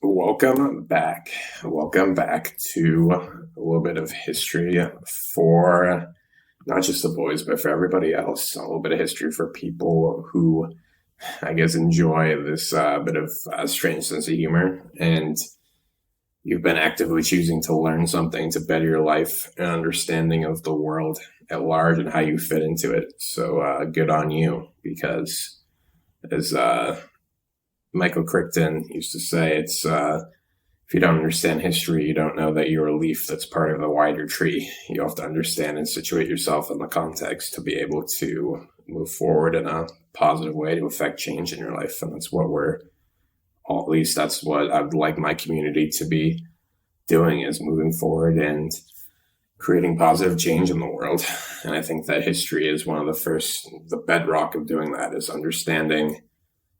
Welcome back. Welcome back to a little bit of history for not just the boys, but for everybody else. A little bit of history for people who, I guess, enjoy this bit of strange sense of humor. And you've been actively choosing to learn something to better your life and understanding of the world at large and how you fit into it. So good on you, because as Michael Crichton used to say, it's if you don't understand history, you don't know that you're a leaf that's part of a wider tree. You have to understand and situate yourself in the context to be able to move forward in a positive way to affect change in your life. And that's what at least that's what I would like my community to be doing, is moving forward and creating positive change in the world. And I think that history is one of the bedrock of doing that, is understanding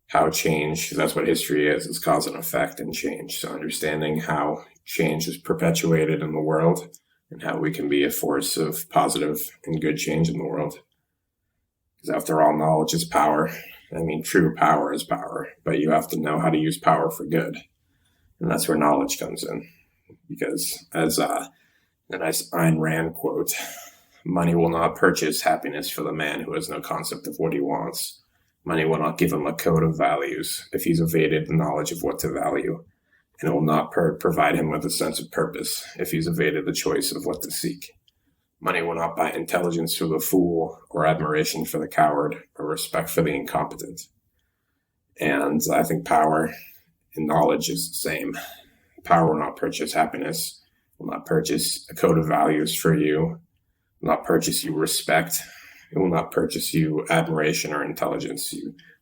how change, that's what history is, it's cause and effect and change. So understanding how change is perpetuated in the world and how we can be a force of positive and good change in the world. Because after all, knowledge is power. I mean, true power is power, but you have to know how to use power for good. And that's where knowledge comes in. Because as a nice Ayn Rand quote, money will not purchase happiness for the man who has no concept of what he wants. Money will not give him a code of values if he's evaded the knowledge of what to value, and it will not provide him with a sense of purpose if he's evaded the choice of what to seek. Money will not buy intelligence for the fool, or admiration for the coward, or respect for the incompetent. And I think power and knowledge is the same. Power will not purchase happiness, will not purchase a code of values for you, will not purchase you respect. It will not purchase you admiration or intelligence.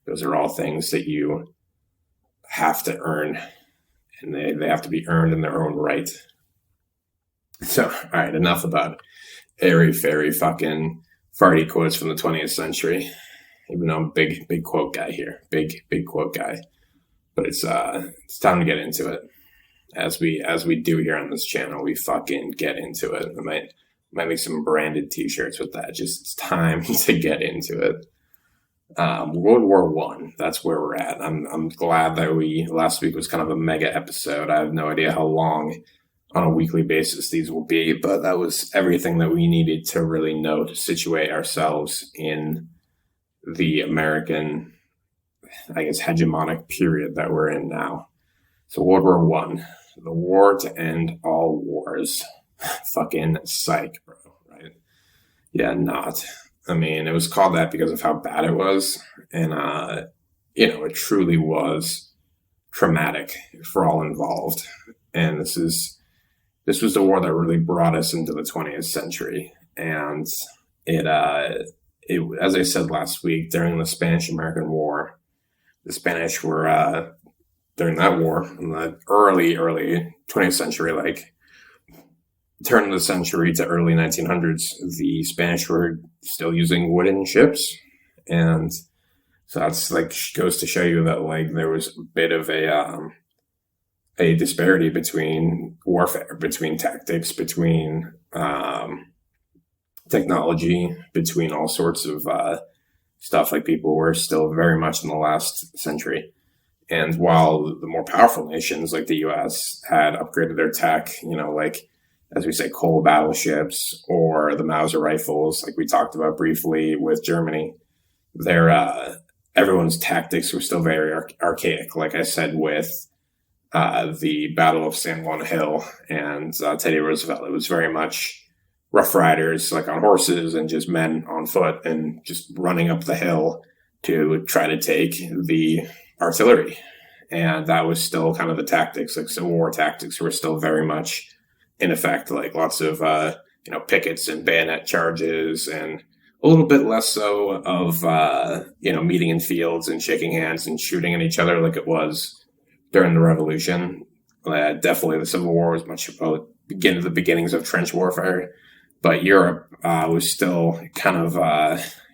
Those are all things that you have to earn, and they have to be earned in their own right. So, all right, enough about airy-fairy fucking farty quotes from the 20th century. Even though I'm a big quote guy here. Big quote guy. But it's time to get into it. As we do here on this channel, we fucking get into it. Might make some branded t-shirts with that. Just, it's time to get into it. World War One, that's where we're at. I'm glad that last week was kind of a mega episode. I have no idea how long on a weekly basis these will be, but that was everything that we needed to really know to situate ourselves in the American, I guess, hegemonic period that we're in now. So World War One, the war to end all wars. Fucking psych, bro, right? Yeah, not. I mean, it was called that because of how bad it was. And, it truly was traumatic for all involved. And this was the war that really brought us into the 20th century. And it as I said last week, during the Spanish-American War, the Spanish were, during that war, in the early 20th century, like, turn of the century to early 1900s, the Spanish were still using wooden ships. And so that's like goes to show you that like there was a bit of a disparity between warfare, between tactics, between technology, between all sorts of stuff. Like people were still very much in the last century. And while the more powerful nations like the US had upgraded their tech, like, as we say, coal battleships or the Mauser rifles, like we talked about briefly with Germany, everyone's tactics were still very archaic. Like I said, with the Battle of San Juan Hill and Teddy Roosevelt, it was very much Rough Riders, like on horses, and just men on foot and just running up the hill to try to take the artillery. And that was still kind of the tactics. Like Civil War tactics were still very much in effect, like lots of, pickets and bayonet charges, and a little bit less so of, meeting in fields and shaking hands and shooting at each other like it was during the Revolution. Definitely the Civil War was much about the beginnings of trench warfare, but Europe was still kind of,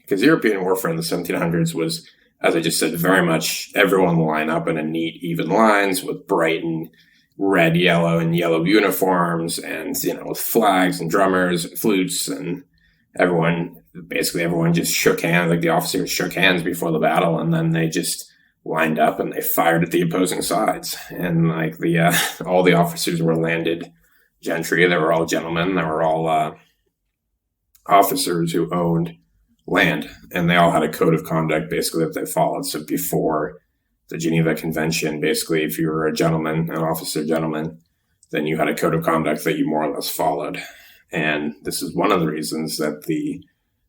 because European warfare in the 1700s was, as I just said, very much everyone line up in a neat, even lines with bright and red, yellow, and yellow uniforms, and with flags and drummers, flutes, and everyone just shook hands. Like the officers shook hands before the battle, and then they just lined up and they fired at the opposing sides. And like all the officers were landed gentry. They were all gentlemen. They were all officers who owned land, and they all had a code of conduct basically that they followed. So before the Geneva Convention, basically, if you were a gentleman, an officer gentleman, then you had a code of conduct that you more or less followed. And this is one of the reasons that the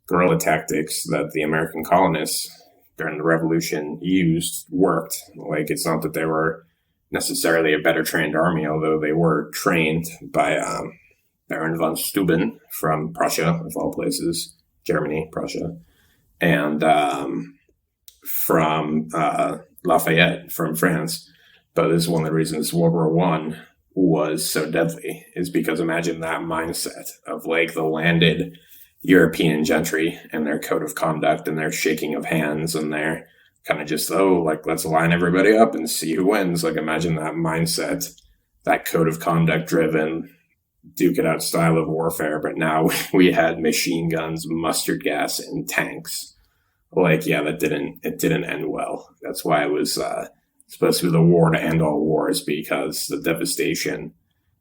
guerrilla tactics that the American colonists during the Revolution used worked. Like, it's not that they were necessarily a better trained army, although they were trained by Baron von Steuben from Prussia, of all places, Germany, Prussia, and from Lafayette from France. But this is one of the reasons World War I was so deadly, is because imagine that mindset of like the landed European gentry and their code of conduct and their shaking of hands and their kind of just, like, let's line everybody up and see who wins. Like, imagine that mindset, that code of conduct driven, duke it out style of warfare. But now we had machine guns, mustard gas, and tanks. Like, yeah, it didn't end well. That's why it was supposed to be the war to end all wars, because the devastation,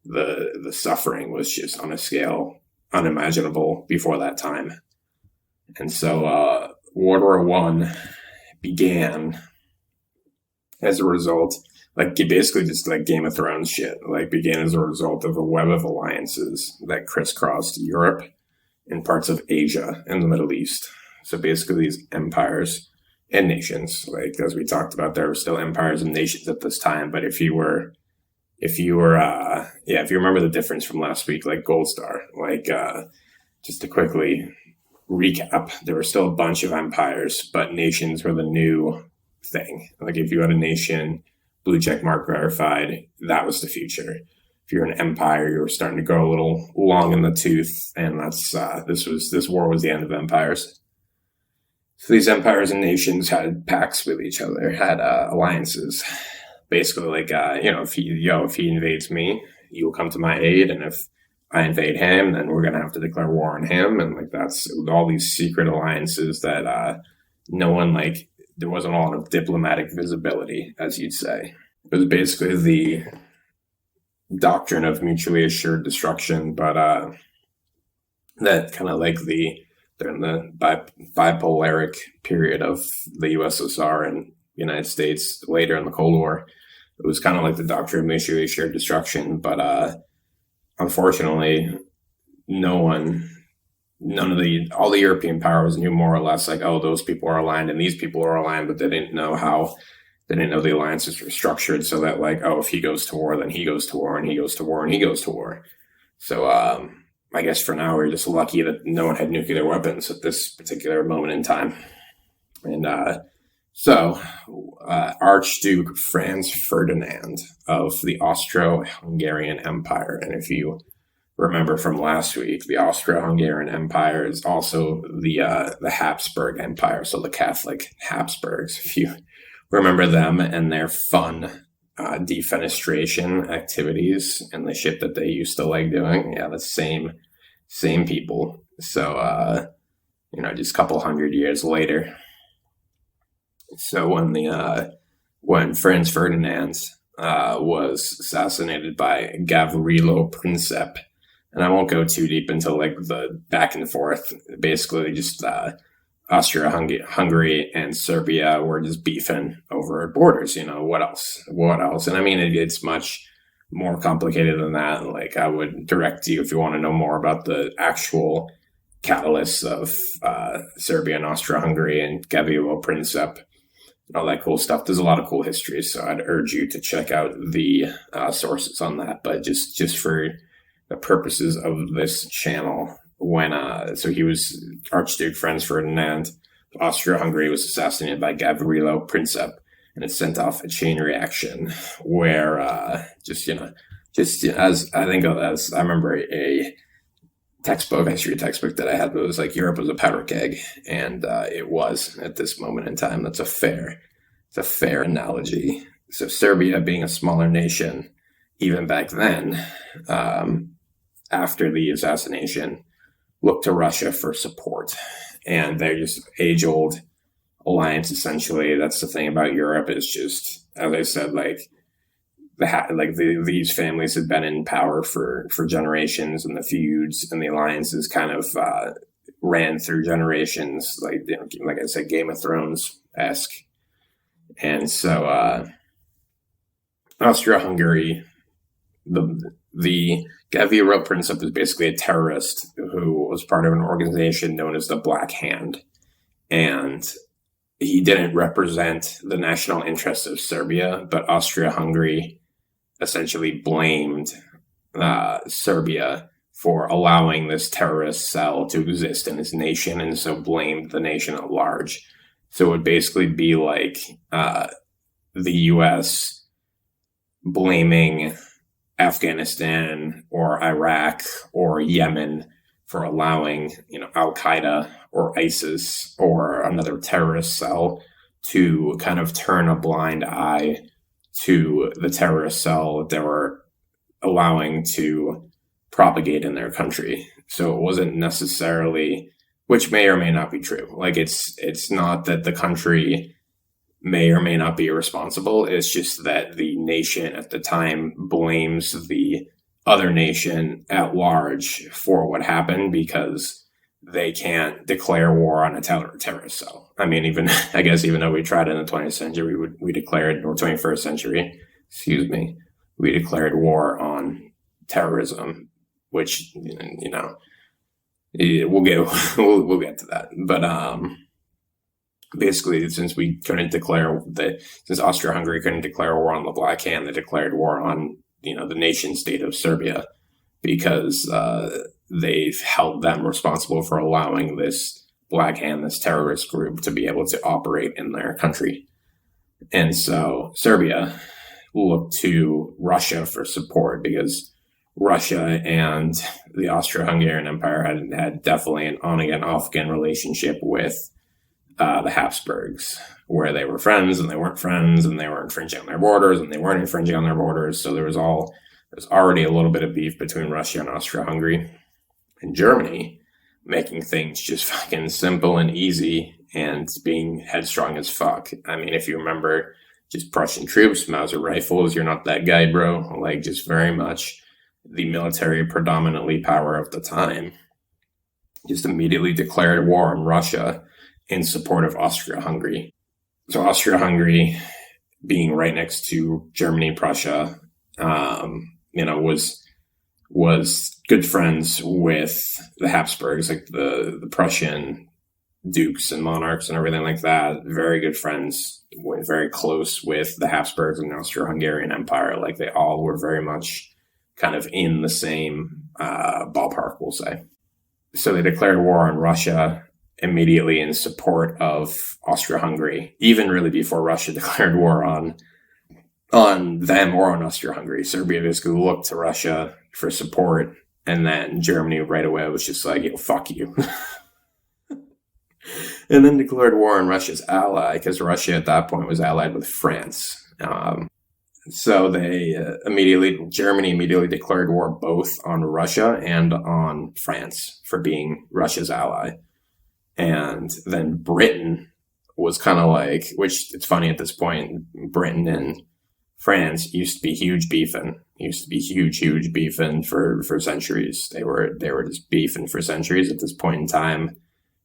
the suffering was just on a scale unimaginable before that time. And so World War I began as a result, like basically just like Game of Thrones shit, like began as a result of a web of alliances that crisscrossed Europe and parts of Asia and the Middle East. So basically these empires and nations, like as we talked about, there were still empires and nations at this time. But if you remember the difference from last week, like Gold Star, like just to quickly recap, there were still a bunch of empires, but nations were the new thing. Like if you had a nation, blue check mark verified, that was the future. If you're an empire, you were starting to go a little long in the tooth, and that's this war was the end of empires. So these empires and nations had pacts with each other, had alliances. Basically, like if he invades me, you will come to my aid, and if I invade him, then we're gonna have to declare war on him. And like that's all these secret alliances that no one, like, there wasn't a lot of diplomatic visibility, as you'd say. It was basically the doctrine of mutually assured destruction, but that kind of like during the bipolaric period of the USSR and United States later in the Cold War, it was kind of like the doctrine of mutually assured destruction. But unfortunately, all the European powers knew more or less like, oh, those people are aligned and these people are aligned, but they didn't know the alliances were structured so that, like, oh, if he goes to war, then he goes to war, and he goes to war, and he goes to war. So I guess for now we're just lucky that no one had nuclear weapons at this particular moment in time. And so Archduke Franz Ferdinand of the Austro-Hungarian Empire, and if you remember from last week, the Austro-Hungarian Empire is also the Habsburg Empire, so the Catholic Habsburgs, if you remember them and their fun defenestration activities and the shit that they used to like doing. Yeah, the same people. So just a couple hundred years later. So when Franz Ferdinand was assassinated by Gavrilo Princip, and I won't go too deep into like the back and forth. Basically, just Austria-Hungary and Serbia were just beefing over borders. What else? And I mean, it's much more complicated than that. Like, I would direct you if you want to know more about the actual catalysts of Serbia and Austria-Hungary and Gavrilo Princip and all that cool stuff. There's a lot of cool history, so I'd urge you to check out the sources on that. But just for the purposes of this channel, so he was Archduke Franz Ferdinand. Austria-Hungary was assassinated by Gavrilo Princip, and it sent off a chain reaction where I remember a history textbook that I had that was like Europe was a powder keg, and it was at this moment in time. It's a fair analogy. So Serbia, being a smaller nation, even back then, after the assassination, looked to Russia for support, and they're just age-old alliance, essentially. That's the thing about Europe, is just, as I said, like, these families had been in power for generations, and the feuds and the alliances kind of ran through generations, like, you know, like I said, Game of Thrones-esque. And so Austria-Hungary, the Gaviero Princip is basically a terrorist who was part of an organization known as the Black Hand. And he didn't represent the national interests of Serbia, but Austria-Hungary essentially blamed Serbia for allowing this terrorist cell to exist in his nation, and so blamed the nation at large. So it would basically be like the U.S. blaming Afghanistan or Iraq or Yemen for allowing, you know, Al-Qaeda or ISIS or another terrorist cell to kind of turn a blind eye to the terrorist cell that they were allowing to propagate in their country. So it wasn't necessarily, which may or may not be true. Like, it's not that the country may or may not be irresponsible. It's just that the nation at the time blames the other nation at large for what happened because they can't declare war on a terrorist cell. I mean, even though we tried in the 20th century, we declared, or 21st century, we declared war on terrorism, which, you know, we'll get to that. But basically, since Austria-Hungary couldn't declare war on the Black Hand, they declared war on, you know, the nation state of Serbia, because they've held them responsible for allowing this Black Hand, this terrorist group, to be able to operate in their country. And so Serbia looked to Russia for support, because Russia and the Austro-Hungarian Empire had definitely an on-again, off-again relationship with the Habsburgs, where they were friends and they weren't friends, and they were infringing on their borders and they weren't infringing on their borders. So there's already a little bit of beef between Russia and Austria-Hungary. And Germany, making things just fucking simple and easy and being headstrong as fuck. I mean, if you remember, just Prussian troops, Mauser rifles, you're not that guy, bro. Like, just very much the military predominantly power of the time, just immediately declared war on Russia in support of Austria-Hungary. So Austria-Hungary, being right next to Germany, Prussia, you know, was good friends with the Habsburgs, like the Prussian dukes and monarchs and everything like that. Very good friends, very close with the Habsburgs and the Austro-Hungarian Empire. Like, they all were very much kind of in the same ballpark, we'll say. So they declared war on Russia immediately in support of Austria-Hungary, even really before Russia declared war on them or on Austria-Hungary. Serbia basically looked to Russia for support, and then Germany right away was just like, yo, fuck you. And then declared war on Russia's ally, because Russia at that point was allied with France. So Germany immediately declared war both on Russia and on France for being Russia's ally. And then Britain was kind of like, which it's funny at this point, Britain and France used to be huge beefing for centuries. They were just beefing for centuries. At this point in time,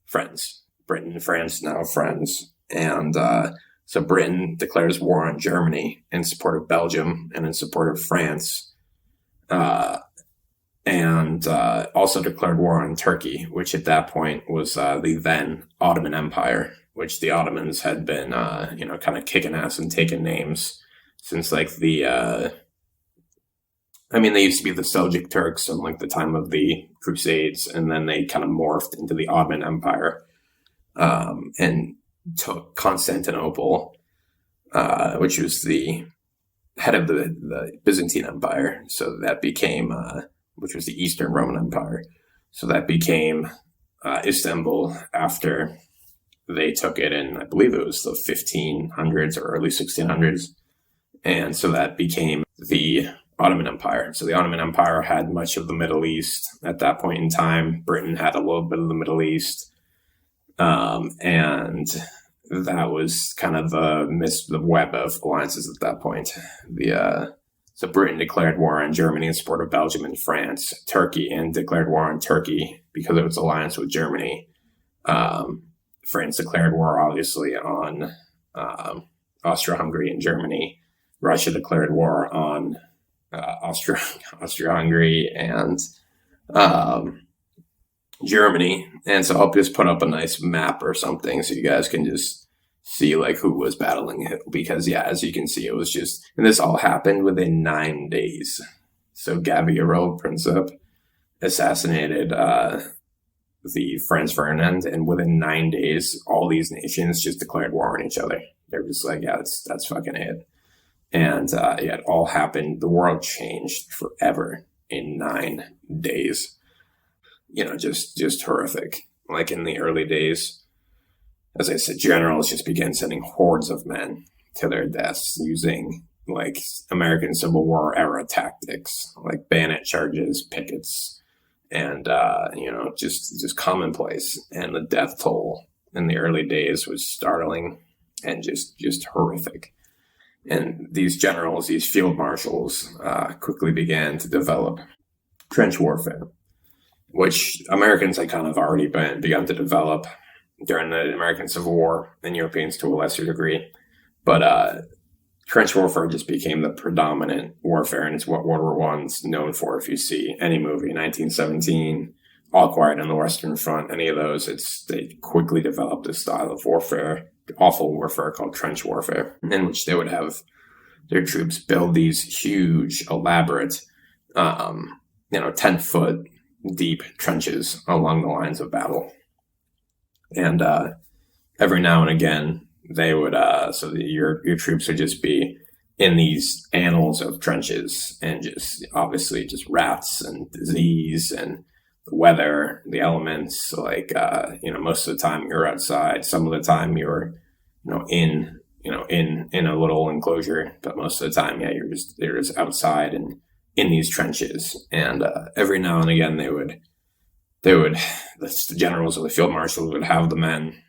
friends. Britain and France now friends. And so Britain declares war on Germany in support of Belgium and in support of France. And also declared war on Turkey, which at that point was the then Ottoman Empire, which the Ottomans had been, kind of kicking ass and taking names since like they used to be the Seljuk Turks in like the time of the Crusades, and then they kind of morphed into the Ottoman Empire and took Constantinople, which was the head of the Byzantine Empire. So that became, which was the Eastern Roman Empire. So that became Istanbul after they took it in, I believe it was the 1500s or early 1600s. And so that became the Ottoman Empire. So the Ottoman Empire had much of the Middle East at that point in time. Britain had a little bit of the Middle East. And that was kind of the web of alliances at that point. So Britain declared war on Germany in support of Belgium and France. Turkey and declared war on Turkey because of its alliance with Germany. France declared war, obviously, on Austria-Hungary and Germany. Russia declared war on Austria-Hungary and Germany. And so I'll just put up a nice map or something so you guys can just see like who was battling it. Because, yeah, as you can see, it was just, and this all happened within 9 days. So Gabriel Princip assassinated the Franz Ferdinand, and within 9 days, all these nations just declared war on each other. They're just like, yeah, that's fucking it. And yeah, it all happened. The world changed forever in 9 days. You know, just horrific. Like in the early days, as I said, generals just began sending hordes of men to their deaths using like American Civil War era tactics, like bayonet charges, pickets, and you know, just commonplace. And the death toll in the early days was startling and just horrific. And these generals, these field marshals, quickly began to develop trench warfare, which Americans had kind of already begun to develop during the American Civil War, and Europeans to a lesser degree. But trench warfare just became the predominant warfare, and it's what World War I's known for. If you see any movie, 1917, All Quiet on the Western Front, any of those, they quickly developed this style of warfare, awful warfare called trench warfare, in which they would have their troops build these huge, elaborate, 10-foot deep trenches along the lines of battle. And every now and again, they would, your troops would just be in these annals of trenches, and just obviously just rats and disease and the weather, the elements. Like, most of the time you're outside. Some of the time you're, in a little enclosure. But most of the time, yeah, you're just outside and in these trenches. And every now and again, the generals or the field marshals would have the men,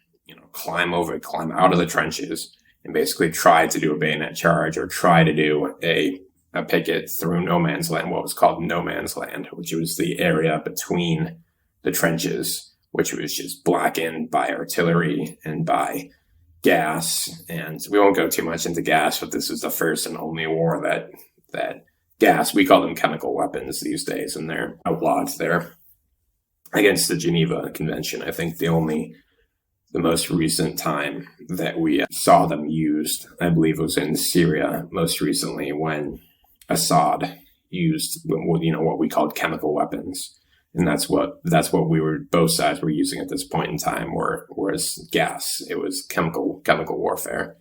climb out of the trenches and basically try to do a bayonet charge or try to do a picket through no man's land, what was called no man's land, which was the area between the trenches, which was just blackened by artillery and by gas. And we won't go too much into gas, but this is the first and only war that gas, we call them chemical weapons these days, and they're outlawed there against the Geneva Convention. I think the most recent time that we saw them used, I believe, was in Syria most recently, when Assad used what we called chemical weapons, and that's what both sides were using at this point in time. Whereas gas, it was chemical warfare,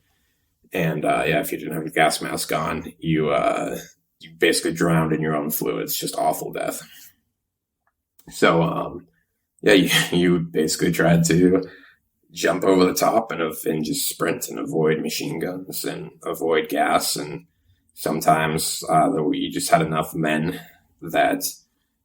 and if you didn't have a gas mask on, you basically drowned in your own fluids, just awful death. So you basically tried to jump over the top and just sprint and avoid machine guns and avoid gas. And sometimes you just had enough men that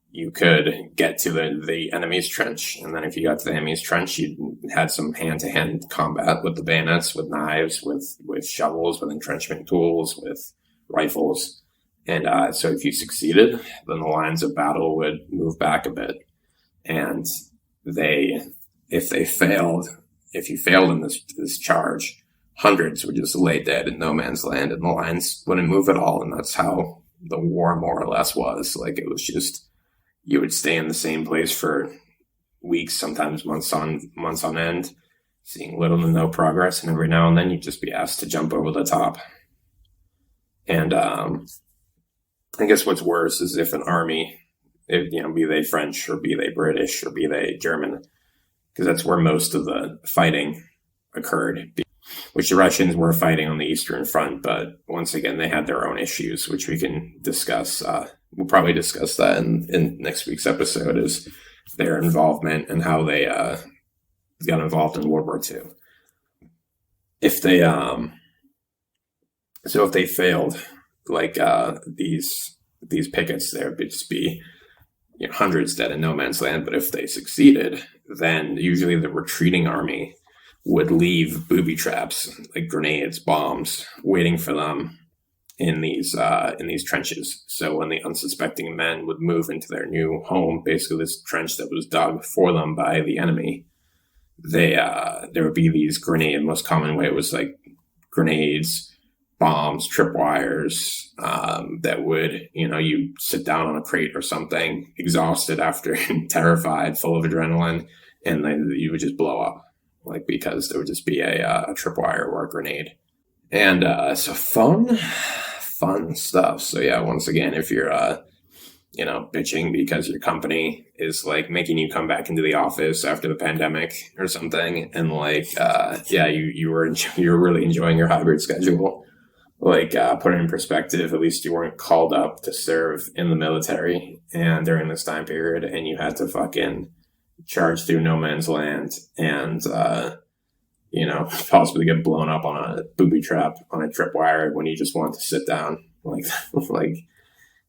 you could get to the enemy's trench. And then if you got to the enemy's trench, you had some hand-to-hand combat with the bayonets, with knives, with shovels, with entrenchment tools, with rifles. And so if you succeeded, then the lines of battle would move back a bit. And if you failed in this charge, hundreds would just lay dead in no man's land, and the lines wouldn't move at all. And that's how the war more or less was. Like, it was just, you would stay in the same place for weeks, sometimes months on end, seeing little to no progress. And every now and then you'd just be asked to jump over the top. And I guess what's worse is if an army, be they French or be they British or be they German, because that's where most of the fighting occurred, which the Russians were fighting on the Eastern Front. But once again, they had their own issues, which we can discuss. We'll probably discuss that in next week's episode, is their involvement and how they got involved in World War II. If they failed, like these pickets, there would just be hundreds dead in no man's land. But if they succeeded, then usually the retreating army would leave booby traps, like grenades, bombs, waiting for them in these trenches. So when the unsuspecting men would move into their new home, basically this trench that was dug for them by the enemy, there would be these grenade. The most common way was like grenades, bombs, tripwires, that would, you sit down on a crate or something, exhausted after, terrified, full of adrenaline, and then you would just blow up, like, because there would just be a tripwire or a grenade. And so fun stuff. So yeah, once again, if you're bitching because your company is like making you come back into the office after the pandemic or something, and like you were really enjoying your hybrid schedule, like put it in perspective, at least you weren't called up to serve in the military and during this time period, and you had to fucking charge through no man's land and possibly get blown up on a booby trap on a tripwire when you just wanted to sit down, like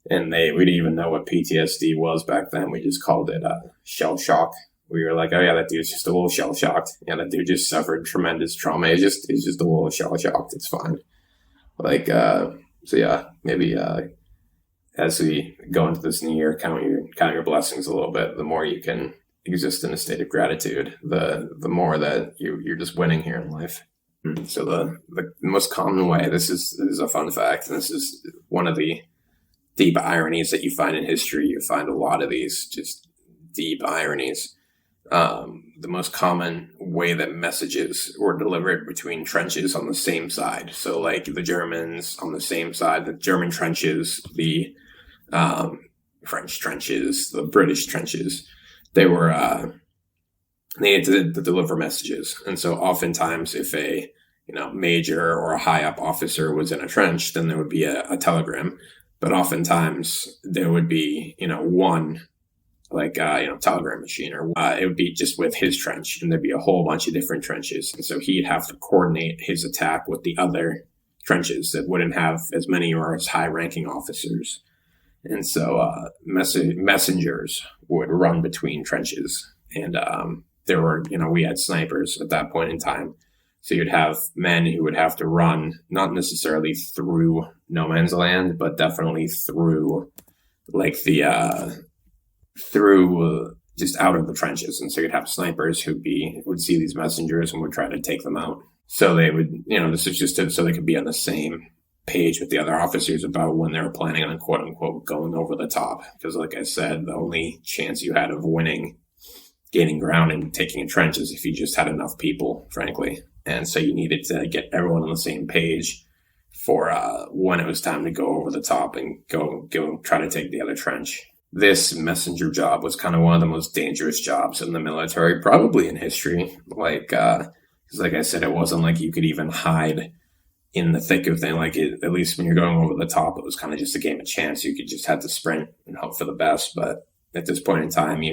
and we didn't even know what PTSD was back then. We just called it shell shock. We were like, oh yeah, that dude's just a little shell shocked. Yeah, that dude just suffered tremendous trauma. He's just a little shell shocked. It's fine. Like, so yeah, maybe as we go into this new year, count your blessings a little bit. The more you can exist in a state of gratitude, the more that you're just winning here in life. So the most common way, this is a fun fact, and this is one of the deep ironies that you find in history. You find a lot of these just deep ironies. The most common way that messages were delivered between trenches on the same side. So like the Germans on the same side, the German trenches, the French trenches, the British trenches, they had to deliver messages. And so oftentimes if a major or a high up officer was in a trench, then there would be a telegram. But oftentimes there would be, one telegram machine, or it would be just with his trench, and there'd be a whole bunch of different trenches. And so he'd have to coordinate his attack with the other trenches that wouldn't have as many or as high ranking officers. And so messengers would run between trenches. And there were, we had snipers at that point in time. So you'd have men who would have to run, not necessarily through no man's land, but definitely through just out of the trenches. And so you'd have snipers who would see these messengers and would try to take them out. So they would, this is just so they could be on the same page with the other officers about when they were planning on quote unquote going over the top. Because like I said, the only chance you had of gaining ground and taking a trench is if you just had enough people, frankly. And so you needed to get everyone on the same page for when it was time to go over the top and go try to take the other trench. This messenger job was kind of one of the most dangerous jobs in the military, probably in history. Because like I said, it wasn't like you could even hide in the thick of things. At least when you're going over the top, it was kind of just a game of chance. You could just have to sprint and hope for the best. But at this point in time,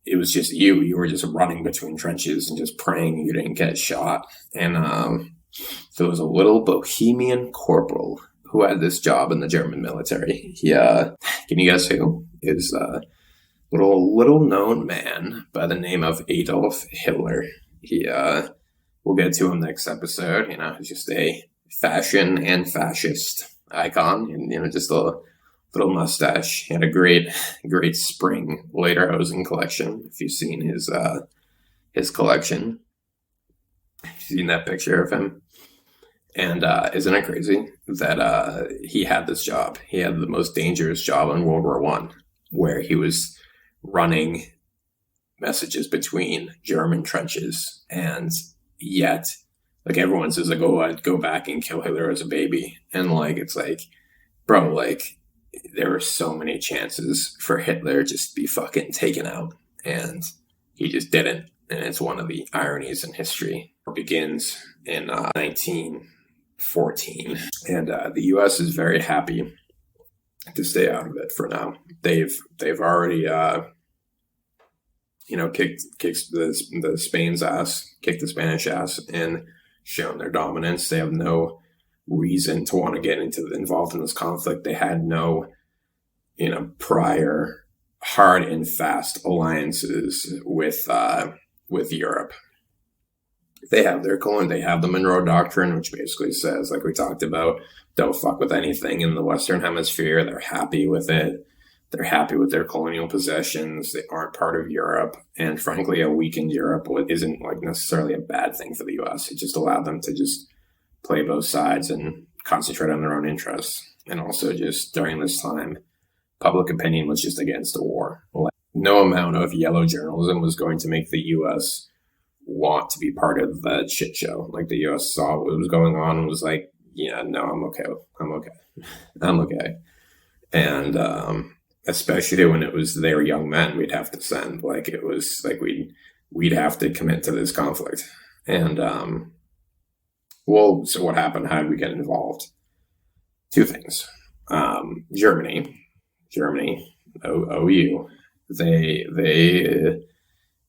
it was just you were just running between trenches and just praying you didn't get shot. And there was a little bohemian corporal who had this job in the German military. Can you guess who? Is a little known man by the name of Adolf Hitler. We'll get to him next episode. He's just a fashion and fascist icon, and just a little mustache. He had a great spring lederhosen collection. If you've seen his collection, you've seen that picture of him. And isn't it crazy that he had this job? He had the most dangerous job in World War I, where he was running messages between German trenches, and yet, everyone says, I'd go back and kill Hitler as a baby. And it's bro, there were so many chances for Hitler just to be fucking taken out, and he just didn't. And it's one of the ironies in history. It begins in 1914, and the U.S. is very happy to stay out of it for now. They've already kicked the Spain's ass, kicked the Spanish ass, and shown their dominance. They have no reason to want to get involved in this conflict. They had no, prior hard and fast alliances with with Europe. They have their colon. They have the Monroe Doctrine, which basically says, like we talked about, don't fuck with anything in the Western Hemisphere. They're happy with it. They're happy with their colonial possessions. They aren't part of Europe. And frankly, a weakened Europe isn't like necessarily a bad thing for the U.S. It just allowed them to just play both sides and concentrate on their own interests. And also just during this time, public opinion was just against the war. Like, no amount of yellow journalism was going to make the U.S. want to be part of that shit show. Like, the U.S. saw what was going on and was like, yeah, no, I'm okay. I'm okay. And especially when they were young men, we'd have to send. Like, it was like we'd have to commit to this conflict. And so what happened? How did we get involved? Two things. Germany, OU. They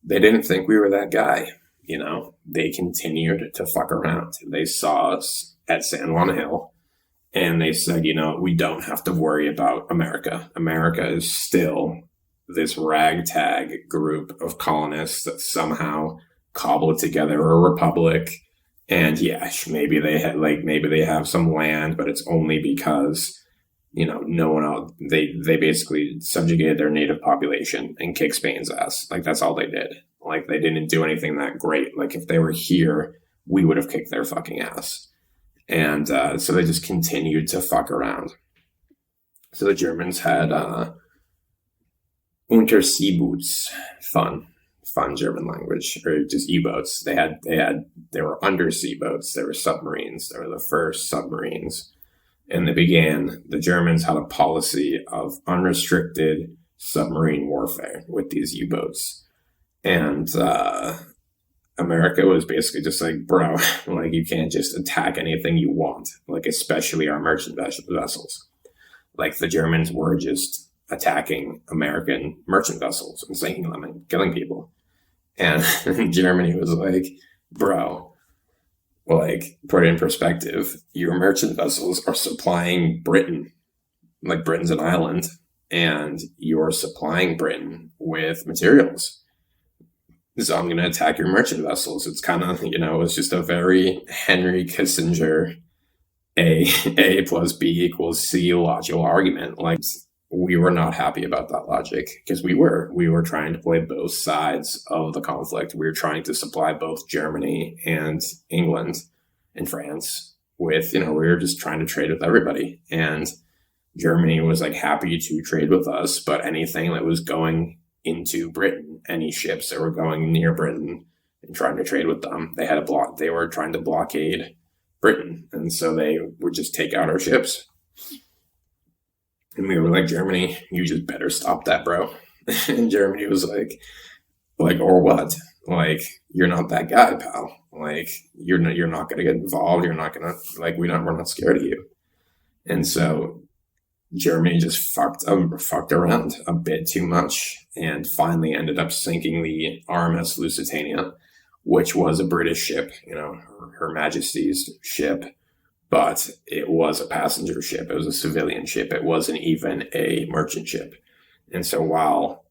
didn't think we were that guy. You know, they continued to fuck around. They saw us at San Juan Hill, and they said, you know, we don't have to worry about America. America is still this ragtag group of colonists that somehow cobbled together a republic. And yeah, maybe they have some land, but it's only because, you know, no one else. They basically subjugated their native population and kicked Spain's ass. Like, that's all they did. Like, they didn't do anything that great. Like, if they were here, we would have kicked their fucking ass. And so they just continued to fuck around. So the Germans had Unterseeboots, fun German language, or just U-boats. They were undersea boats. They were submarines. They were the first submarines. And the Germans had a policy of unrestricted submarine warfare with these U-boats. And America was basically just like, bro, like, you can't just attack anything you want, like, especially our merchant vessels. Like, the Germans were just attacking American merchant vessels and sinking them and killing people. And Germany was like, bro, like, put it in perspective, your merchant vessels are supplying Britain, like, Britain's an island, and you're supplying Britain with materials. So I'm going to attack your merchant vessels. It's kind of, you know, it's just a very Henry Kissinger, A plus B equals C logical argument. Like, we were not happy about that logic, because we were trying to play both sides of the conflict. We were trying to supply both Germany and England and France with, you know, we were just trying to trade with everybody. And Germany was like happy to trade with us, but anything that was going into Britain, any ships that were going near Britain and trying to trade with them, they were trying to blockade Britain. And so they would just take out our ships. And we were like, Germany, you just better stop that, bro. And Germany was like, or what? Like, you're not that guy, pal. Like, you're not going to get involved. You're not going to, like, we're not scared of you. And so Germany just fucked around a bit too much, and finally ended up sinking the RMS Lusitania, which was a British ship, you know, Her Majesty's ship, but it was a passenger ship. It was a civilian ship. It wasn't even a merchant ship. And so while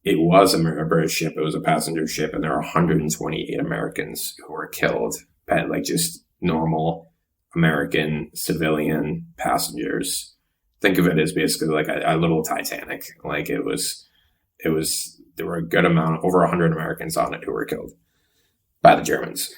it was a British ship, it was a passenger ship, and there were 128 Americans who were killed, like, just normal American civilian passengers. Think of it as basically like a little Titanic. Like, there were a good amount, over 100 Americans on it who were killed by the Germans.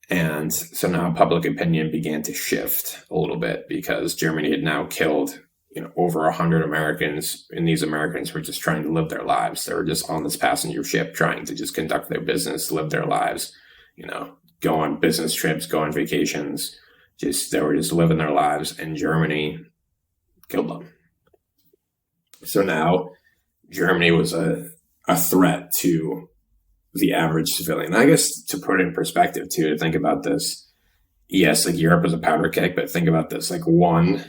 And so now public opinion began to shift a little bit, because Germany had now killed, you know, over 100 Americans, and these Americans were just trying to live their lives. They were just on this passenger ship trying to just conduct their business, live their lives, you know, go on business trips, go on vacations. They were just living their lives, and Germany killed them. So now Germany was a threat to the average civilian. I guess to put it in perspective too, to think about this, yes, like, Europe is a powder keg, but think about this, like, one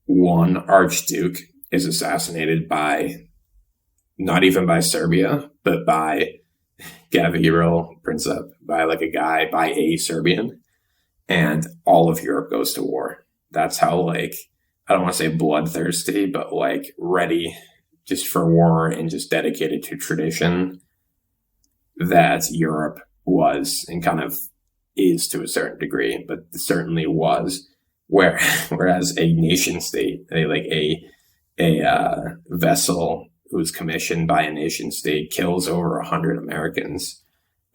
archduke is assassinated not even by Serbia, but by Gavril Princip, by a Serbian, and all of Europe goes to war. That's how, like, I don't want to say bloodthirsty, but, like, ready just for war and just dedicated to tradition that Europe was and kind of is to a certain degree, but certainly was. Whereas a nation state, a vessel who's commissioned by a nation state kills over 100 Americans,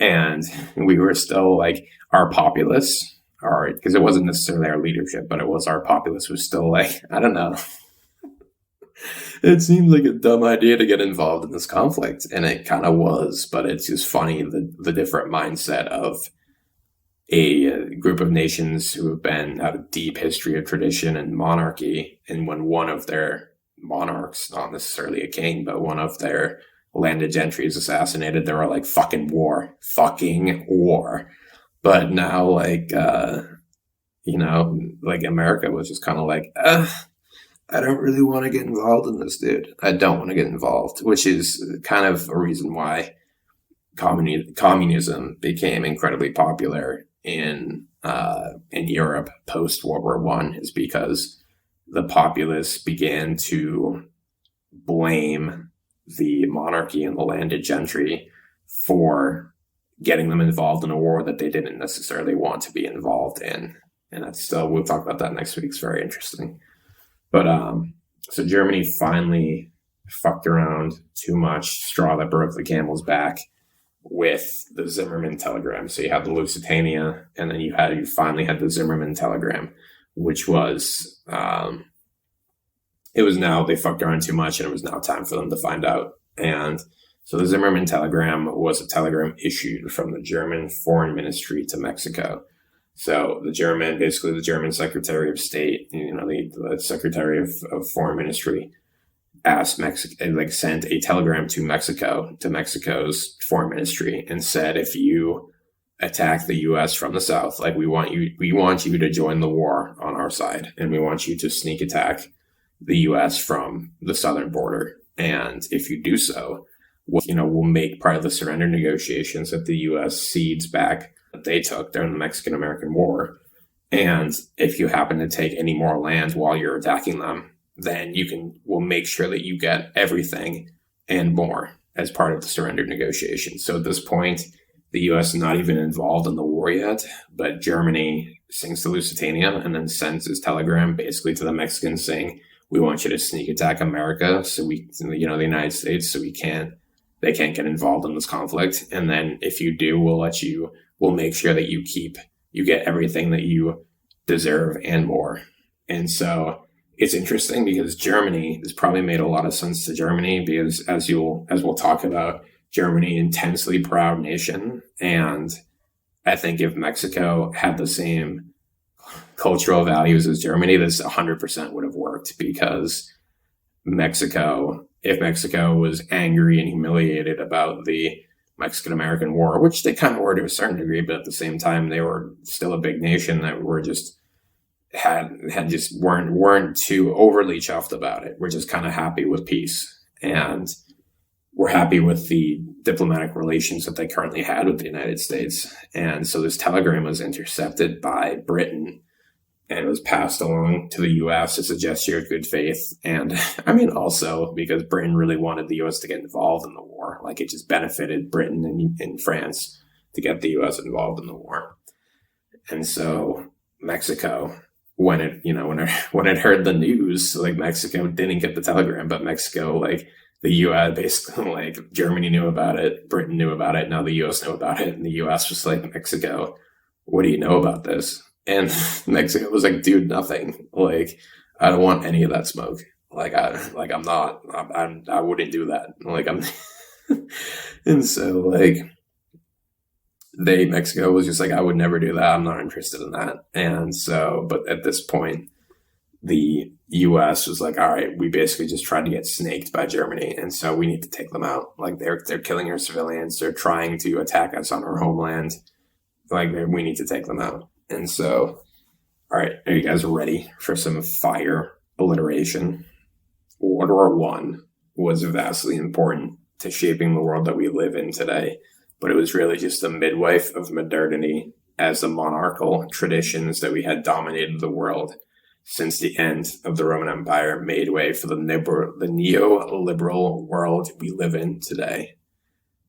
and we were still like our populace, because it wasn't necessarily our leadership, but it was our populace was still like, I don't know. It seemed like a dumb idea to get involved in this conflict, and it kind of was, but it's just funny the different mindset of a group of nations who have been had a deep history of tradition and monarchy, and when one of their monarchs, not necessarily a king, but one of their landed gentry is assassinated, they were like, fucking war. But now, like, like America was just kind of like, I don't really want to get involved in this, dude. I don't want to get involved, which is kind of a reason why communism became incredibly popular in Europe post World War I, is because the populace began to blame the monarchy and the landed gentry for getting them involved in a war that they didn't necessarily want to be involved in. And that's still, we'll talk about that next week. It's very interesting. But so Germany finally fucked around too much, straw that broke the camel's back, with the Zimmermann telegram. So you had the Lusitania, and then you finally had the Zimmermann telegram, which was it was now they fucked around too much, and it was now time for them to find out. And so the Zimmermann telegram was a telegram issued from the German Foreign Ministry to Mexico. So the German Secretary of State, the Secretary of Foreign Ministry, asked Mexico, sent a telegram to Mexico, to Mexico's foreign ministry, and said, if you attack the U.S. from the south, we want you to join the war on our side, and we want you to sneak attack the U.S. from the southern border. And if you do so, we'll make part of the surrender negotiations that the U.S. cedes back that they took during the Mexican-American War. And if you happen to take any more land while you're attacking them, then we'll make sure that you get everything and more as part of the surrender negotiations. So at this point, the U.S. is not even involved in the war yet, but Germany sinks the Lusitania and then sends this telegram basically to the Mexicans saying, we want you to sneak attack America, so the United States, so they can't get involved in this conflict. And then if you do, we'll make sure that you get everything that you deserve and more. And so it's interesting because Germany, this probably made a lot of sense to Germany, because as we'll talk about, Germany, intensely proud nation. And I think if Mexico had the same cultural values as Germany, this 100% would have worked, because if Mexico was angry and humiliated about the Mexican-American War, which they kind of were to a certain degree, but at the same time, they were still a big nation that were just weren't too overly chuffed about it. We're just kind of happy with peace, and we're happy with the diplomatic relations that they currently had with the United States. And so this telegram was intercepted by Britain, and it was passed along to the U.S. as a gesture of good faith. And I mean, also because Britain really wanted the U.S. to get involved in the war. It just benefited Britain and France to get the U.S. involved in the war. And so Mexico, when it heard the news, Mexico didn't get the telegram, but Mexico, the U.S. basically, Germany knew about it, Britain knew about it, now the U.S. knew about it, and the U.S. was like, Mexico, what do you know about this? And Mexico was like, dude, nothing. I don't want any of that smoke. I'm not. I wouldn't do that. And so Mexico was just like, I would never do that. I'm not interested in that. And so, but at this point, the U.S. was like, all right, we basically just tried to get snaked by Germany, and so we need to take them out. They're killing our civilians. They're trying to attack us on our homeland. We need to take them out. And so, all right, are you guys ready for some fire alliteration? World War I was vastly important to shaping the world that we live in today, but it was really just the midwife of modernity, as the monarchical traditions that we had dominated the world since the end of the Roman Empire made way for the neoliberal world we live in today.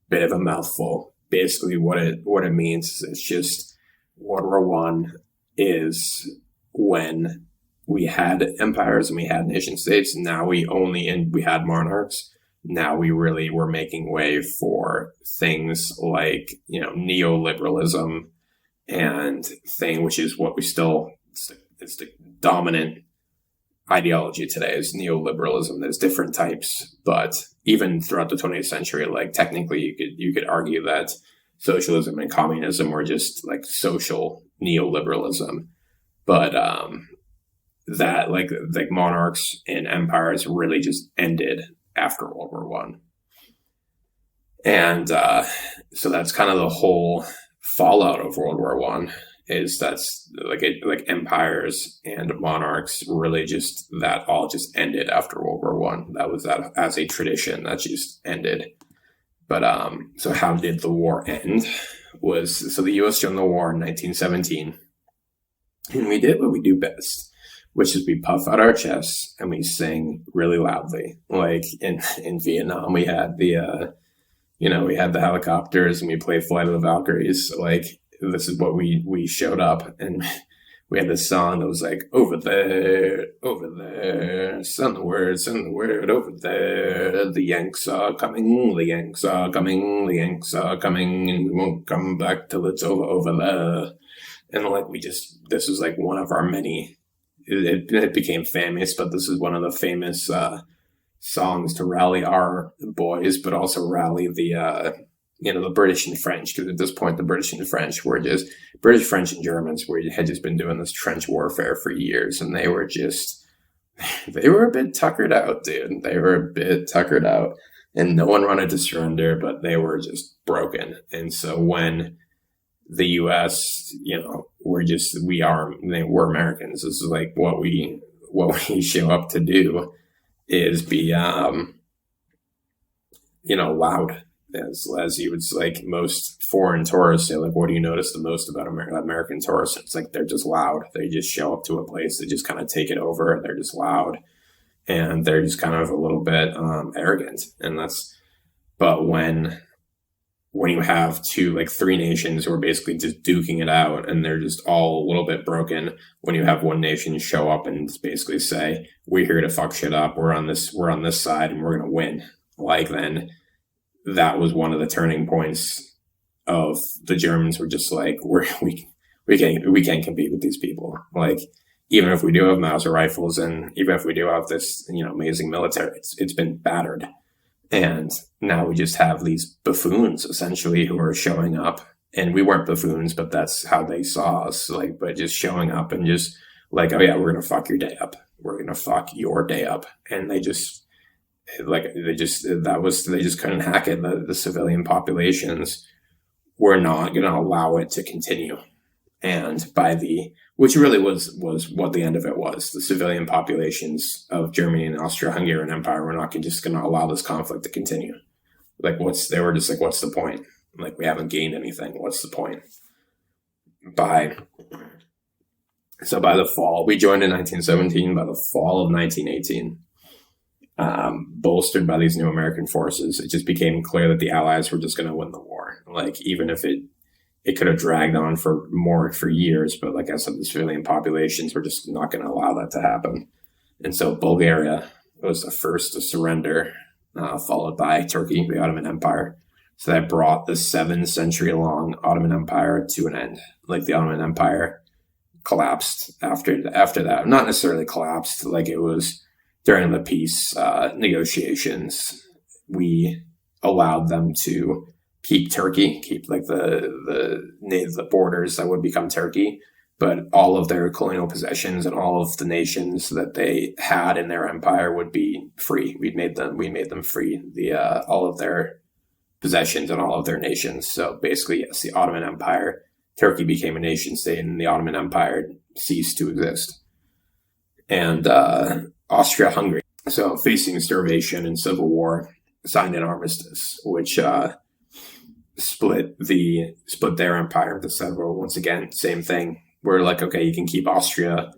Bit of a mouthful, basically what it means. It's just World War One is when we had empires and we had nation states. Now we had monarchs. Now we really were making way for things like, neoliberalism and which is what it's the dominant ideology today is neoliberalism. There's different types, but even throughout the 20th century, like technically you could argue that socialism and communism were just like social neoliberalism. But that like monarchs and empires really just ended after World War One. And so that's kind of the whole fallout of World War One. Is that's like empires and monarchs really just that all just ended after World War One. That was that as a tradition that just ended. But so how did the war end? So the U.S. joined the war in 1917, and we did what we do best, which is we puff out our chests and we sing really loudly. Like in Vietnam, we had the helicopters and we played Flight of the Valkyries. Like, this is what we showed up, and we had this song that was like, over there, send the word, over there, the Yanks are coming, the Yanks are coming, the Yanks are coming, and we won't come back till it's over there. And like, this was like one of our many, it became famous, but this is one of the famous songs to rally our boys, but also rally the British and French, because at this point, the British and the French were just British, French, and Germans had just been doing this trench warfare for years, and they were a bit tuckered out, dude. They were a bit tuckered out, and no one wanted to surrender, but they were just broken. And so when the U.S., we're Americans. This is like what we show up to do is be, loud. As you would, like, most foreign tourists say, like, what do you notice the most about American tourists? It's like they're just loud. They just show up to a place, they just kind of take it over. They're just loud, and they're just kind of a little bit arrogant. But when you have three nations who are basically just duking it out, and they're just all a little bit broken, when you have one nation show up and basically say, we're here to fuck shit up, we're on this side, and we're gonna win, like, then that was one of the turning points of the Germans were just like, we can't compete with these people. Like, even if we do have Mauser rifles, and even if we do have this, amazing military, it's been battered. And now we just have these buffoons essentially who are showing up, and we weren't buffoons, but that's how they saw us. Like, but just showing up and just like, oh yeah, we're going to fuck your day up. We're going to fuck your day up. And they just couldn't hack it. The civilian populations were not going to allow it to continue. And which really was what the end of it was. The civilian populations of Germany and Austro-Hungarian Empire were not just going to allow this conflict to continue. Like, they were just like, what's the point? Like, we haven't gained anything. What's the point? By the fall, we joined in 1917. By the fall of 1918, bolstered by these new American forces, it just became clear that the Allies were just going to win the war. Like, even if it could have dragged on for years, but like I said, the civilian populations were just not going to allow that to happen. And so Bulgaria was the first to surrender, followed by Turkey, the Ottoman Empire. So that brought the 7-century-long Ottoman Empire to an end. Like, the Ottoman Empire collapsed after that. Not necessarily collapsed, like it was during the peace negotiations. We allowed them to keep Turkey, keep like the borders that would become Turkey, but all of their colonial possessions and all of the nations that they had in their empire would be free. We made them free, all of their possessions and all of their nations. So basically, yes, the Ottoman Empire, Turkey became a nation state, and the Ottoman Empire ceased to exist. And Austria-Hungary, so facing starvation and civil war, signed an armistice, which split their empire into several. Once again, same thing. We're like, okay, you can keep Austria,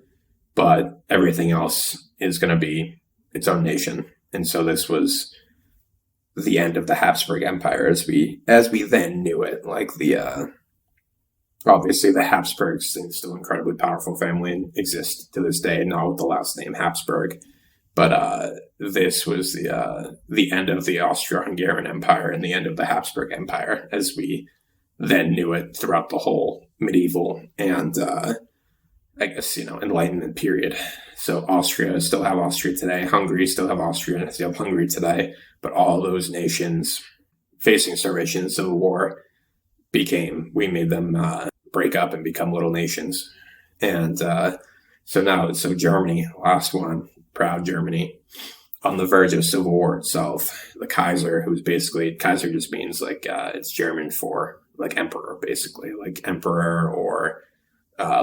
but everything else is going to be its own nation. And so this was the end of the Habsburg Empire as we then knew it. Like obviously the Habsburgs is still an incredibly powerful family and exist to this day, not with the last name Habsburg. But this was the end of the Austro-Hungarian Empire and the end of the Habsburg Empire as we then knew it throughout the whole medieval and I guess, Enlightenment period. So Austria still have Austria today. Hungary still have Austria and still have Hungary today. But all those nations facing starvation and civil war we made them break up and become little nations. And so Germany, last one, proud Germany, on the verge of civil war itself. The Kaiser, who's basically, Kaiser just means it's German for emperor, basically, emperor or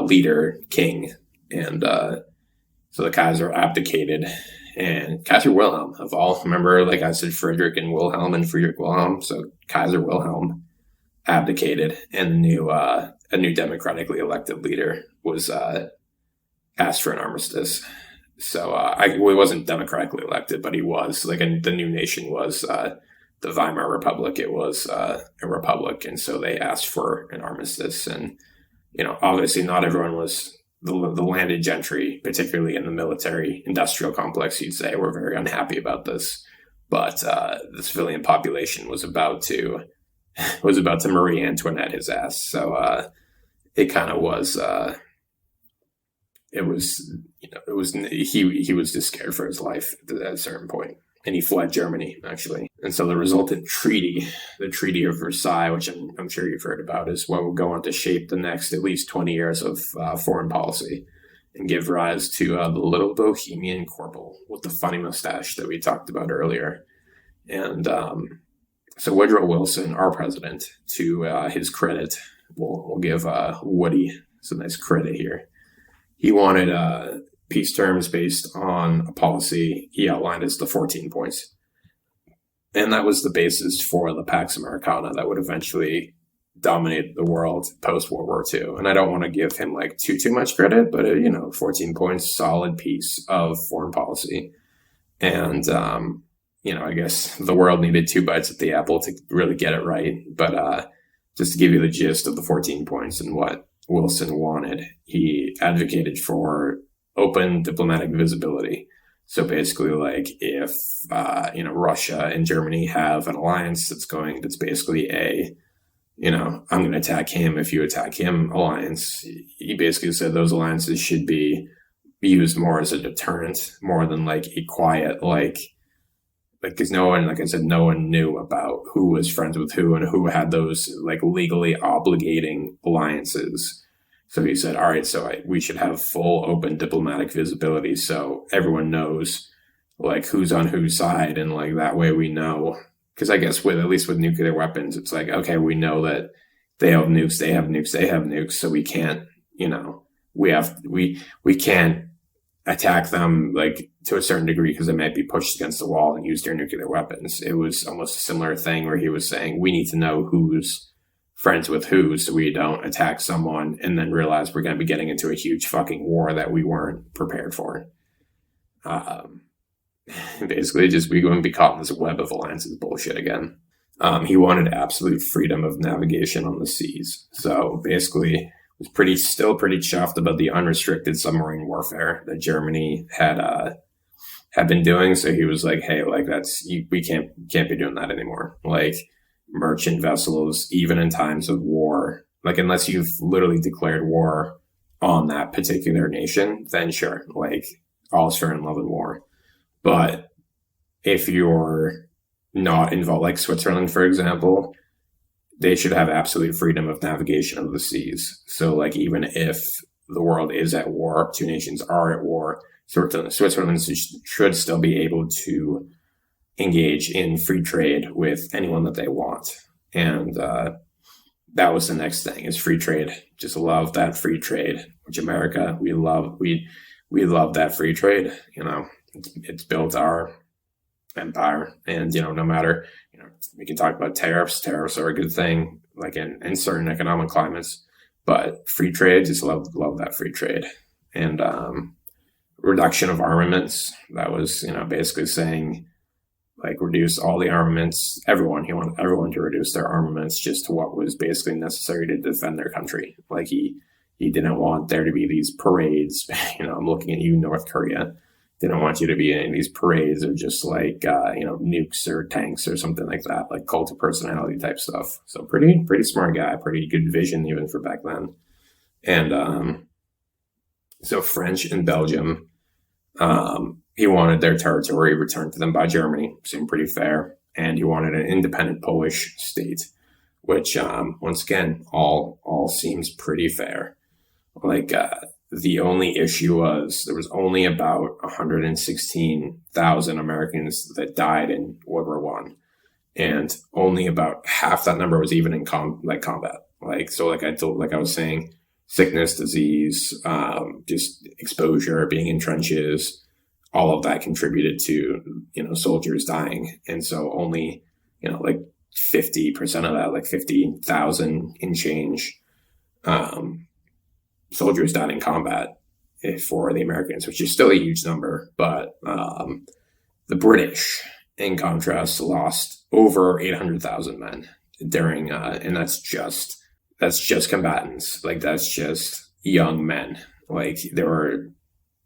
leader, king. And so the Kaiser abdicated, and Kaiser Wilhelm of all, remember, I said, Frederick and Wilhelm and Friedrich Wilhelm. So Kaiser Wilhelm abdicated, and a new democratically elected leader was asked for an armistice. So he wasn't democratically elected, but he was the new nation was the Weimar Republic. It was a republic, and so they asked for an armistice. And obviously not everyone was the landed gentry, particularly in the military industrial complex. You'd say were very unhappy about this, but the civilian population was about to Marie Antoinette his ass. So it kind of was. He was just scared for his life at a certain point, and he fled Germany, actually. And so the resultant treaty, the Treaty of Versailles, which I'm sure you've heard about, is what will go on to shape the next at least 20 years of foreign policy and give rise to the little bohemian corporal with the funny mustache that we talked about earlier. And so Woodrow Wilson, our president, to his credit, we'll give Woody some nice credit here. He wanted peace terms based on a policy he outlined as the 14 points. And that was the basis for the Pax Americana that would eventually dominate the world post-World War II. And I don't want to give him too much credit, but 14 points, solid piece of foreign policy. And, I guess the world needed 2 bites at the apple to really get it right. But just to give you the gist of the 14 points and what Wilson wanted, he advocated for open diplomatic visibility. So basically, if Russia and Germany have an alliance that's basically I'm going to attack him if you attack him alliance. He basically said those alliances should be used more as a deterrent, more than a quiet because no one, like I said, no one knew about who was friends with who and who had those legally obligating alliances. So he said, all right, so we should have full open diplomatic visibility so everyone knows who's on whose side. And that way we know, because I guess at least with nuclear weapons, it's okay, we know that they have nukes, they have nukes. So we can't, we can't attack them to a certain degree because they might be pushed against the wall and use their nuclear weapons. It was almost a similar thing where he was saying we need to know who's friends with who so we don't attack someone and then realize we're going to be getting into a huge fucking war that we weren't prepared for. Basically just we going to be caught in this web of alliances bullshit again. He wanted absolute freedom of navigation on the seas. So basically was still pretty chuffed about the unrestricted submarine warfare that Germany had been doing. So he was like, hey, we can't be doing that anymore. Merchant vessels, even in times of war, unless you've literally declared war on that particular nation, then sure, all's fair in love and war. But if you're not involved, Switzerland, for example, they should have absolute freedom of navigation of the seas. So even if the world is at war, 2 nations are at war, Switzerland should still be able to engage in free trade with anyone that they want. And that was the next thing, is free trade. Just love that free trade, which America, we love that free trade. It's built our empire. And, no matter, we can talk about tariffs. Tariffs are a good thing, in certain economic climates, but free trade, just love that free trade. And reduction of armaments, that was, basically saying, like reduce all the armaments. He wanted everyone to reduce their armaments just to what was basically necessary to defend their country. Like he didn't want there to be these parades. I'm looking at you, North Korea. Didn't want you to be in these parades or just like nukes or tanks or something like that, like cult of personality type stuff. So pretty smart guy, pretty good vision even for back then. And so French and Belgium, he wanted their territory returned to them by Germany. Seemed pretty fair. And he wanted an independent Polish state, which once again all seems pretty fair. Like the only issue was there was only about 116,000 Americans that died in World War One, and only about half that number was even in combat. Like I was saying, sickness, disease, just exposure, being in trenches, all of that contributed to soldiers dying, and so only 50% of that, like 50,000 in change. Soldiers died in combat for the Americans, which is still a huge number. But the British, in contrast, lost over 800,000 men during, and that's just combatants. Like that's just young men. Like there were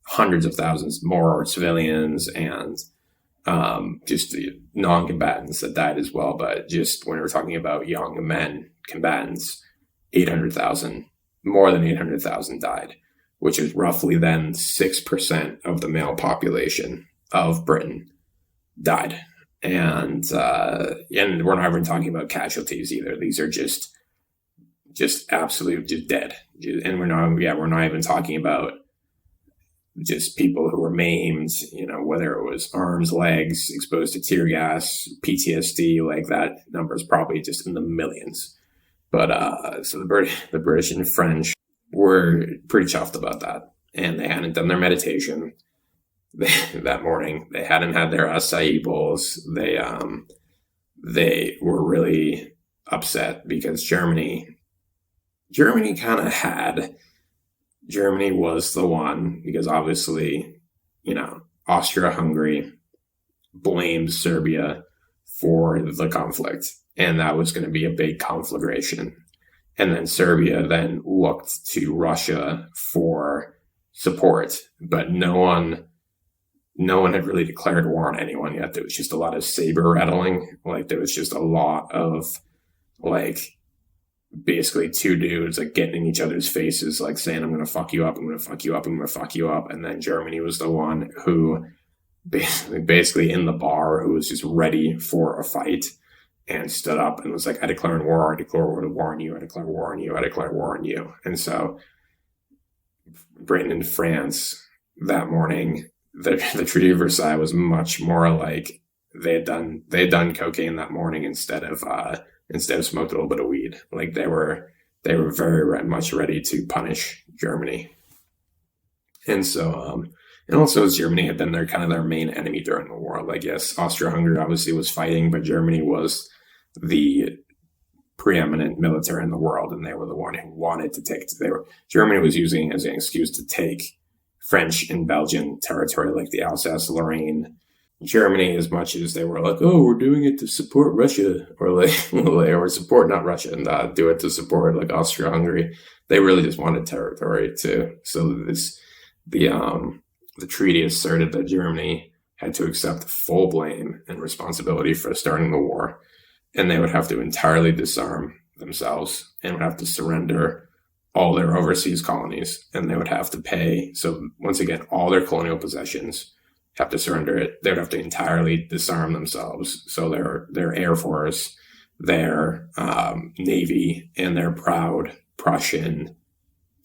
hundreds of thousands more civilians and just non-combatants that died as well. But just when we're talking about young men combatants, 800,000. More than 800,000 died, which is roughly then 6% of the male population of Britain died. And we're not even talking about casualties either. These are just absolutely just dead. And we're not even talking about just people who were maimed, whether it was arms, legs, exposed to tear gas, PTSD, like that number is probably just in the millions. But so the British and French were pretty chuffed about that, and they hadn't done their meditation that morning. They hadn't had their acai bowls. They were really upset because Germany kind of had. Germany was the one, because obviously, Austria-Hungary blamed Serbia for the conflict. And that was going to be a big conflagration. And then Serbia then looked to Russia for support, but no one had really declared war on anyone yet. There was just a lot of saber rattling. Like there was just a lot of like basically two dudes like getting in each other's faces, like saying, I'm going to fuck you up. I'm going to fuck you up. I'm going to fuck you up. And then Germany was the one who basically in the bar who was just ready for a fight. And stood up and was like, I declare war, I declare war on you, I declare war on you, I declare war on you. And so Britain and France that morning, the Treaty of Versailles was much more like they had done cocaine that morning instead of smoked a little bit of weed. Like they were very much ready to punish Germany. And so and also as Germany had been their main enemy during the war. Like yes, Austria-Hungary obviously was fighting, but Germany was the preeminent military in the world, and they were the one who wanted to take. Germany was using it as an excuse to take French and Belgian territory, like the Alsace-Lorraine. Germany, as much as they were like, oh, we're doing it to support Russia, or or support not Russia, and do it to support like Austria-Hungary. They really just wanted territory too. So the treaty asserted that Germany had to accept full blame and responsibility for starting the war. And they would have to entirely disarm themselves and would have to surrender all their overseas colonies. And they would have to pay. So once again, all their colonial possessions have to surrender it. They would have to entirely disarm themselves. So their Air Force, their Navy, and their proud Prussian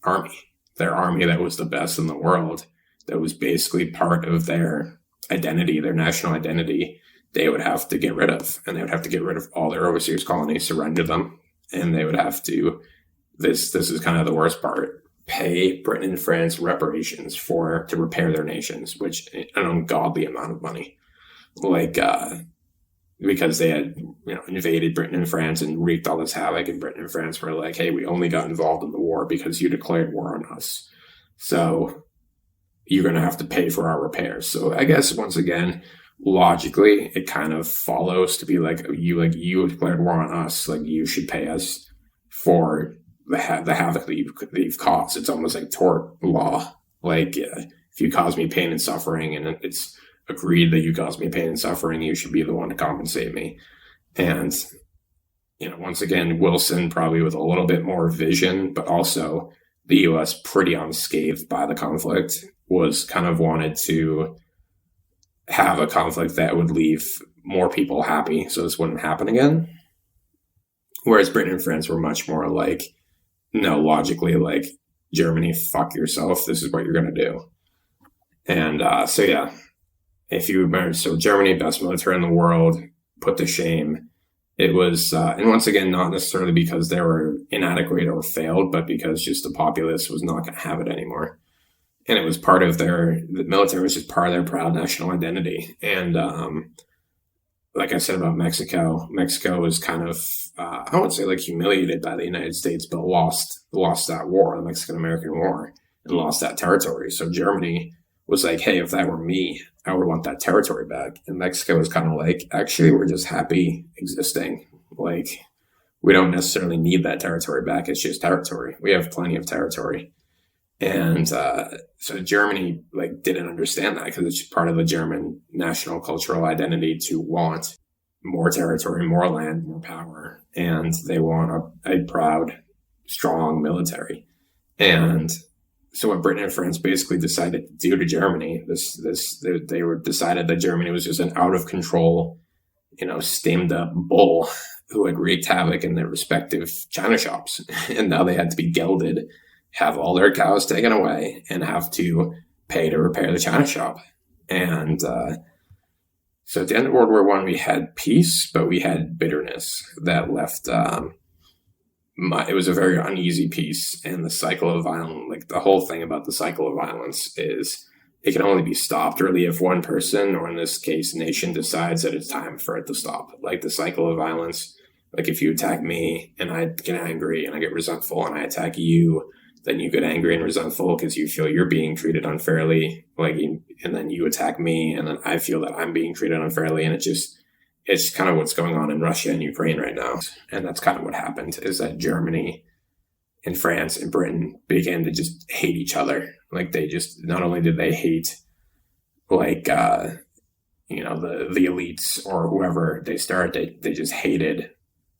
army, their army that was the best in the world, that was basically part of their identity, their national identity, they would have to get rid of. And they would have to get rid of all their overseas colonies, surrender them. And they would have to, this is kind of the worst part, pay Britain and France reparations to repair their nations, which an ungodly amount of money. Like, because they had, invaded Britain and France and wreaked all this havoc, and Britain and France were like, hey, we only got involved in the war because you declared war on us. So you're going to have to pay for our repairs. So I guess once again, logically, it kind of follows to be like you declared war on us, like you should pay us for the havoc that you've caused. It's almost like tort law. Like if you cause me pain and suffering, and it's agreed that you caused me pain and suffering, you should be the one to compensate me. And once again, Wilson probably with a little bit more vision, but also the U.S. pretty unscathed by the conflict, was kind of wanted to have a conflict that would leave more people happy, so this wouldn't happen again. Whereas Britain and France were much more like, no, logically, like, Germany, fuck yourself. This is what you're going to do. And if you remember, so Germany, best military in the world, put to shame. It was, and once again, not necessarily because they were inadequate or failed, but because just the populace was not going to have it anymore. And it was part of the military was just part of their proud national identity. And like I said about Mexico was kind of, I wouldn't say like humiliated by the United States, but lost that war, the Mexican-American War, and lost that territory. So Germany was like, hey, if that were me, I would want that territory back. And Mexico was kind of like, actually, we're just happy existing. Like, we don't necessarily need that territory back. It's just territory. We have plenty of territory. And so Germany didn't understand that, because it's part of the German national cultural identity to want more territory, more land, more power. And they want a proud, strong military. And so what Britain and France basically decided to do to Germany, decided that Germany was just an out of control, steamed up bull who had wreaked havoc in their respective china shops. And now they had to be gelded, have all their cows taken away, and have to pay to repair the china shop. And so at the end of World War I, we had peace, but we had bitterness that left. It was a very uneasy peace, and the cycle of violence, the whole thing about the cycle of violence is it can only be stopped really if one person, or in this case, nation, decides that it's time for it to stop. Like the cycle of violence, like if you attack me and I get angry and I get resentful and I attack you, then you get angry and resentful because you feel you're being treated unfairly, and then you attack me, and then I feel that I'm being treated unfairly, and it's kind of what's going on in Russia and Ukraine right now. And that's kind of what happened, is that Germany and France and Britain began to just hate each other. Like they just, not only did they hate the elites or whoever they just hated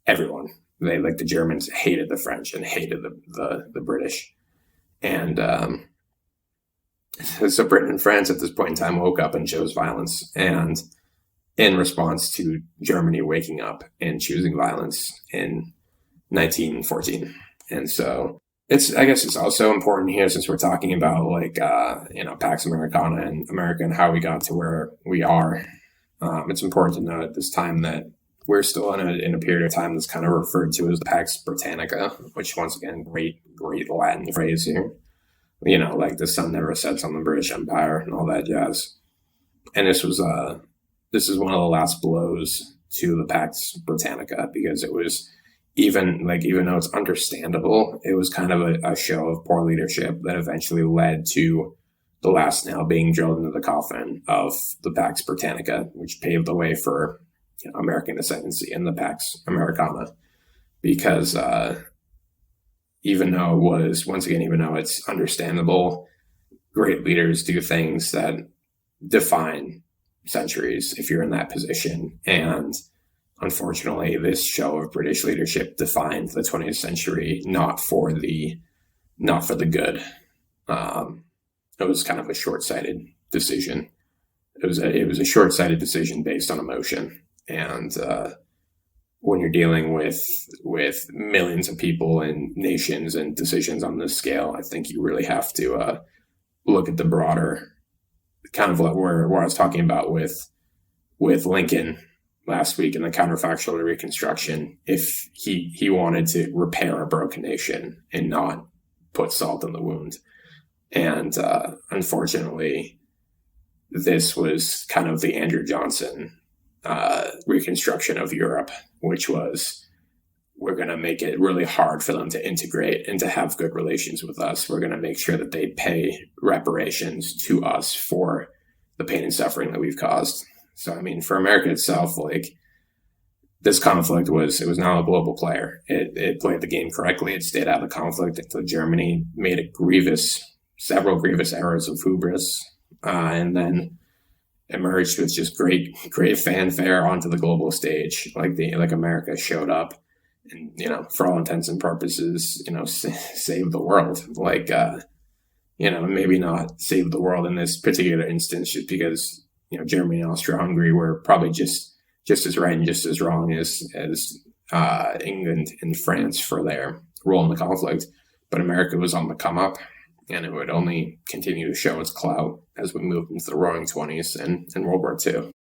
everyone. The Germans hated the French and hated the British. And so Britain and France at this point in time woke up and chose violence. And in response to Germany waking up and choosing violence in 1914. And so I guess it's also important here, since we're talking about Pax Americana and America and how we got to where we are. It's important to note at this time that we're still in a period of time that's kind of referred to as the Pax Britannica, which, once again, great Latin phrase here. The sun never sets on the British Empire and all that jazz. And this is one of the last blows to the Pax Britannica, because it was, even though it's understandable, it was kind of a show of poor leadership that eventually led to the last nail being drilled into the coffin of the Pax Britannica, which paved the way for American ascendancy in the Pax Americana. Because even though it's understandable, great leaders do things that define centuries if you're in that position. And unfortunately, this show of British leadership defined the 20th century not for the good. It was kind of a short-sighted decision. It was a short-sighted decision based on emotion. And when you're dealing with millions of people and nations and decisions on this scale, I think you really have to look at the broader, kind of where I was talking about with Lincoln last week in the counterfactual reconstruction. If he wanted to repair a broken nation and not put salt in the wound. And unfortunately, this was kind of the Andrew Johnson reconstruction of Europe, which was, we're going to make it really hard for them to integrate and to have good relations with us. We're going to make sure that they pay reparations to us for the pain and suffering that we've caused. So, I mean, for America itself, like, this conflict it was not a global player. It played the game correctly. It stayed out of the conflict until Germany made several grievous errors of hubris, and then emerged with just great fanfare onto the global stage. Like America showed up, and for all intents and purposes, saved the world. Maybe not save the world in this particular instance, just because Germany and Austria-Hungary were probably just as right and just as wrong as England and France for their role in the conflict. But America was on the come up, and it would only continue to show its clout as we moved into the Roaring '20s and World War II.